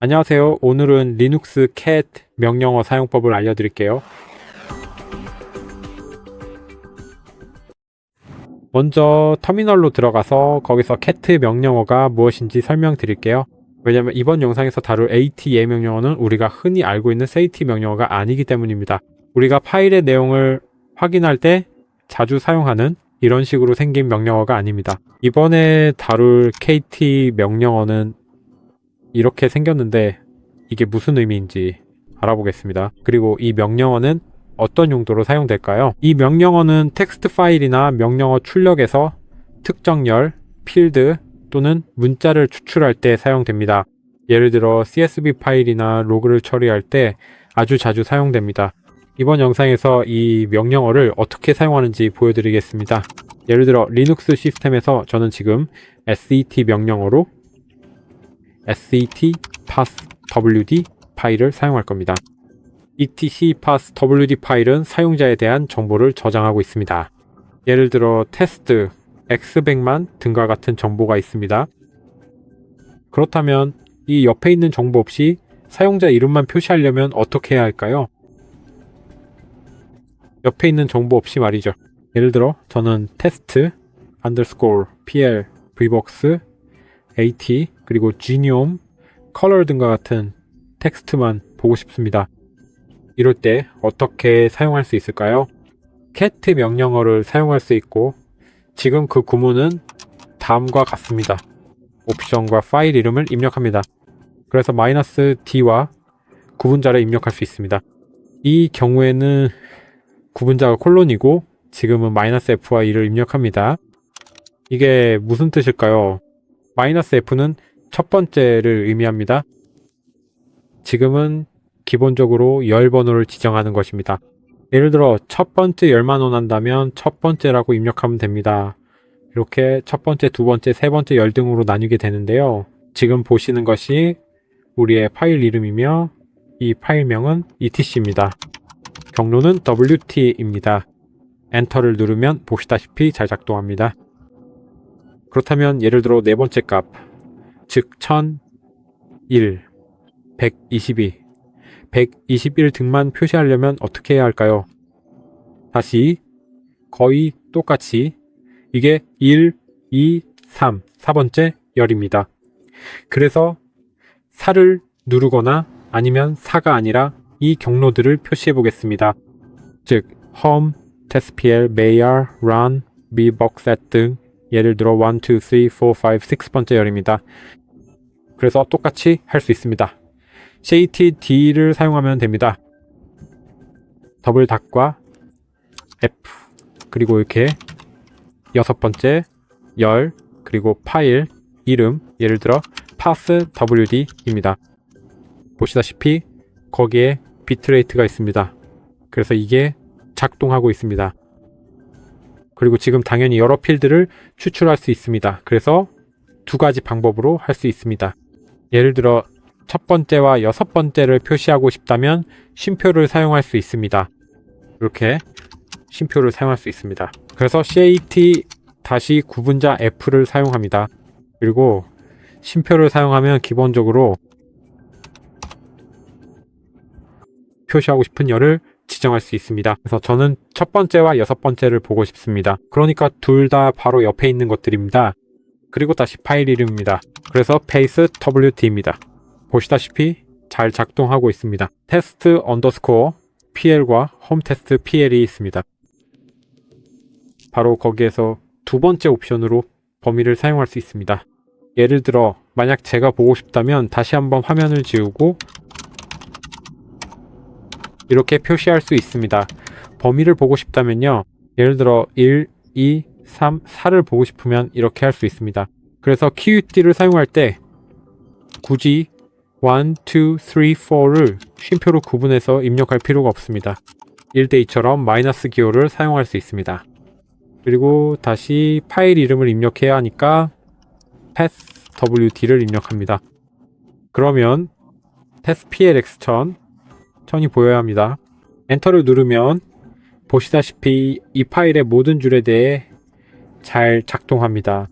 안녕하세요. 오늘은 리눅스 cat 명령어 사용법을 알려드릴게요. 먼저 터미널로 들어가서 거기서 cat 명령어가 무엇인지 설명드릴게요. 왜냐면 이번 영상에서 다룰 AT 명령어는 우리가 흔히 알고 있는 SAT 명령어가 아니기 때문입니다. 우리가 파일의 내용을 확인할 때 자주 사용하는 이런 식으로 생긴 명령어가 아닙니다. 이번에 다룰 KT 명령어는 이렇게 생겼는데 이게 무슨 의미인지 알아보겠습니다. 그리고 이 명령어는 어떤 용도로 사용될까요? 이 명령어는 텍스트 파일이나 명령어 출력에서 특정열, 필드 또는 문자를 추출할 때 사용됩니다. 예를 들어 CSV 파일이나 로그를 처리할 때 아주 자주 사용됩니다. 이번 영상에서 이 명령어를 어떻게 사용하는지 보여드리겠습니다. 예를 들어 리눅스 시스템에서 저는 지금 SET 명령어로 SET passwd 파일을 사용할 겁니다. etc passwd 파일은 사용자에 대한 정보를 저장하고 있습니다. 예를 들어 테스트, x백만 등과 같은 정보가 있습니다. 그렇다면 이 옆에 있는 정보 없이 사용자 이름만 표시하려면 어떻게 해야 할까요? 옆에 있는 정보 없이 말이죠. 예를 들어 저는 테스트 underscore pl vbox at 그리고 genome, color 등과 같은 텍스트만 보고 싶습니다. 이럴 때 어떻게 사용할 수 있을까요? cat 명령어를 사용할 수 있고 지금 그 구문은 다음과 같습니다. 옵션과 파일 이름을 입력합니다. 그래서 -d와 구분자를 입력할 수 있습니다. 이 경우에는 구분자가 콜론이고 지금은 -f와 2를 입력합니다. 이게 무슨 뜻일까요? -f는 첫 번째를 의미합니다. 지금은 기본적으로 열 번호를 지정하는 것입니다. 예를 들어 첫 번째 열만 원한다면 첫 번째라고 입력하면 됩니다. 이렇게 첫 번째, 두 번째, 세 번째 열 등으로 나뉘게 되는데요. 지금 보시는 것이 우리의 파일 이름이며 이 파일명은 etc입니다. 경로는 wt입니다. 엔터를 누르면 보시다시피 잘 작동합니다. 그렇다면 예를 들어 네 번째 값, 즉 1001, 122, 121 등만 표시하려면 어떻게 해야 할까요? 다시 거의 똑같이 이게 1, 2, 3, 4번째 열입니다. 그래서 4를 누르거나 아니면 4가 아니라 이 경로들을 표시해 보겠습니다. 즉 home, testpl, mayr, run, vboxset 등 예를 들어 1, 2, 3, 4, 5, 6번째 열입니다. 그래서 똑같이 할 수 있습니다. CATD를 사용하면 됩니다. 더블 닷과 F 그리고 이렇게 여섯 번째 열 그리고 파일 이름 예를 들어 passwd입니다. 보시다시피 거기에 비트레이트가 있습니다. 그래서 이게 작동하고 있습니다. 그리고 지금 당연히 여러 필드를 추출할 수 있습니다. 그래서 두 가지 방법으로 할 수 있습니다. 예를 들어 첫 번째와 여섯 번째를 표시하고 싶다면 쉼표를 사용할 수 있습니다. 이렇게 쉼표를 사용할 수 있습니다. 그래서 cat 다시 구분자 f를 사용합니다. 그리고 쉼표를 사용하면 기본적으로 표시하고 싶은 열을 지정할 수 있습니다. 그래서 저는 첫 번째와 여섯 번째를 보고 싶습니다. 그러니까 둘 다 바로 옆에 있는 것들입니다. 그리고 다시 파일 이름입니다. 그래서 passwd입니다. 보시다시피 잘 작동하고 있습니다. test underscore pl과 home test pl이 있습니다. 바로 거기에서 두 번째 옵션으로 범위를 사용할 수 있습니다. 예를 들어 만약 제가 보고 싶다면 다시 한번 화면을 지우고 이렇게 표시할 수 있습니다. 범위를 보고 싶다면요. 예를 들어 1, 2, 3, 4를 보고 싶으면 이렇게 할 수 있습니다. 그래서 QUT를 사용할 때 굳이 1, 2, 3, 4를 쉼표로 구분해서 입력할 필요가 없습니다. 1대2처럼 마이너스 기호를 사용할 수 있습니다. 그리고 다시 파일 이름을 입력해야 하니까 passwd를 입력합니다. 그러면 testplx1000 천이 보여야 합니다. 엔터를 누르면 보시다시피 이 파일의 모든 줄에 대해 잘 작동합니다.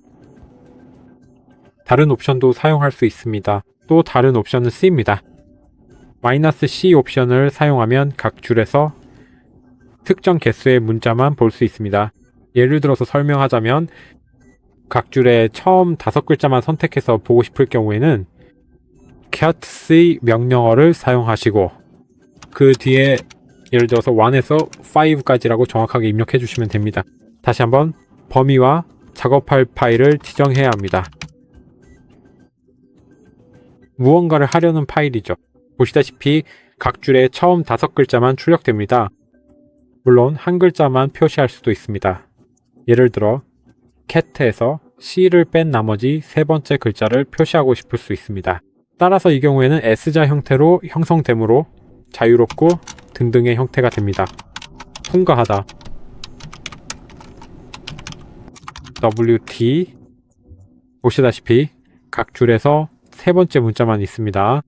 다른 옵션도 사용할 수 있습니다. 또 다른 옵션은 C입니다. -C 옵션을 사용하면 각 줄에서 특정 개수의 문자만 볼 수 있습니다. 예를 들어서 설명하자면 각 줄에 처음 5글자만 선택해서 보고 싶을 경우에는 cat 명령어를 사용하시고 그 뒤에 예를 들어서 1에서 5까지라고 정확하게 입력해 주시면 됩니다. 다시 한번 범위와 작업할 파일을 지정해야 합니다. 무언가를 하려는 파일이죠. 보시다시피 각 줄에 처음 5글자만 출력됩니다. 물론 한 글자만 표시할 수도 있습니다. 예를 들어 cat에서 C를 뺀 나머지 세 번째 글자를 표시하고 싶을 수 있습니다. 따라서 이 경우에는 S자 형태로 형성되므로 자유롭고 등등의 형태가 됩니다. 통과하다 WT 보시다시피 각 줄에서 세 번째 문자만 있습니다.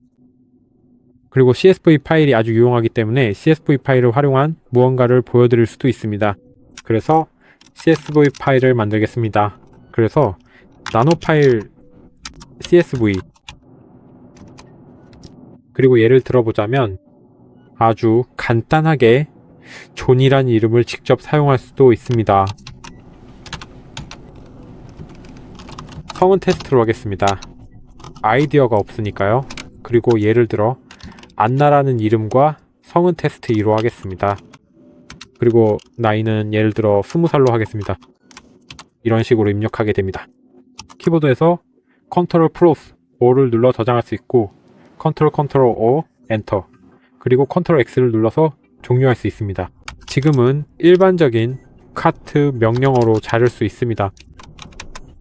그리고 CSV 파일이 아주 유용하기 때문에 CSV 파일을 활용한 무언가를 보여드릴 수도 있습니다. 그래서 CSV 파일을 만들겠습니다. 그래서 나노 파일 CSV 그리고 예를 들어보자면 아주 간단하게 존이란 이름을 직접 사용할 수도 있습니다. 성은 테스트로 하겠습니다. 아이디어가 없으니까요. 그리고 예를 들어 안나라는 이름과 성은 테스트 2로 하겠습니다. 그리고 나이는 예를 들어 20살로 하겠습니다. 이런 식으로 입력하게 됩니다. 키보드에서 컨트롤 플러스 O를 눌러 저장할 수 있고 컨트롤 O 엔터 그리고 컨트롤 X를 눌러서 종료할 수 있습니다. 지금은 일반적인 카트 명령어로 자를 수 있습니다.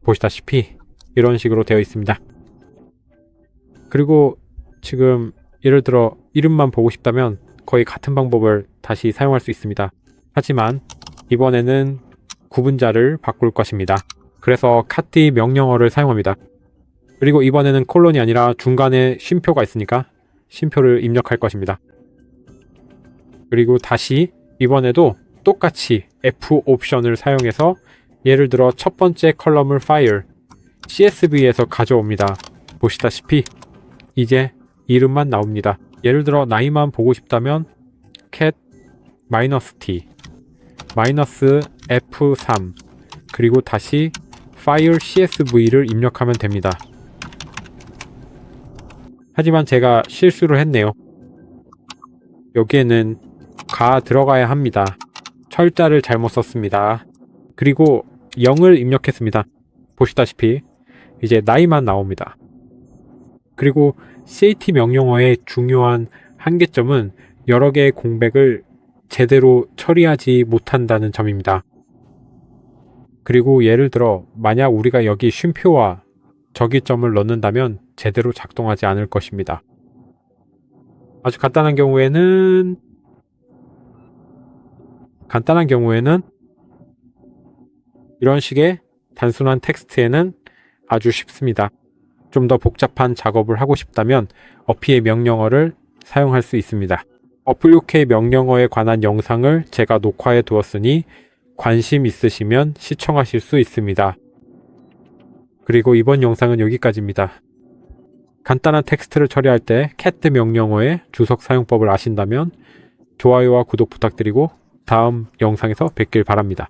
보시다시피 이런 식으로 되어 있습니다. 그리고 지금 예를 들어 이름만 보고 싶다면 거의 같은 방법을 다시 사용할 수 있습니다. 하지만 이번에는 구분자를 바꿀 것입니다. 그래서 카티 명령어를 사용합니다. 그리고 이번에는 콜론이 아니라 중간에 쉼표가 있으니까 쉼표를 입력할 것입니다. 그리고 다시 이번에도 똑같이 F 옵션을 사용해서 예를 들어 첫 번째 컬럼을 파일 CSV에서 가져옵니다. 보시다시피 이제 이름만 나옵니다. 예를 들어 나이만 보고 싶다면 cat -t -f3 그리고 다시 파일 CSV를 입력하면 됩니다. 하지만 제가 실수를 했네요. 여기에는 가 들어가야 합니다. 철자를 잘못 썼습니다. 그리고 0을 입력했습니다. 보시다시피 이제 나이만 나옵니다. 그리고 CAT 명령어의 중요한 한계점은 여러 개의 공백을 제대로 처리하지 못한다는 점입니다. 그리고 예를 들어 만약 우리가 여기 쉼표와 저기점을 넣는다면 제대로 작동하지 않을 것입니다. 아주 간단한 경우에는 이런 식의 단순한 텍스트에는 아주 쉽습니다. 좀 더 복잡한 작업을 하고 싶다면 어피의 명령어를 사용할 수 있습니다. 어플6K 명령어에 관한 영상을 제가 녹화해 두었으니 관심 있으시면 시청하실 수 있습니다. 그리고 이번 영상은 여기까지입니다. 간단한 텍스트를 처리할 때 cat 명령어의 주석 사용법을 아신다면 좋아요와 구독 부탁드리고 다음 영상에서 뵙길 바랍니다.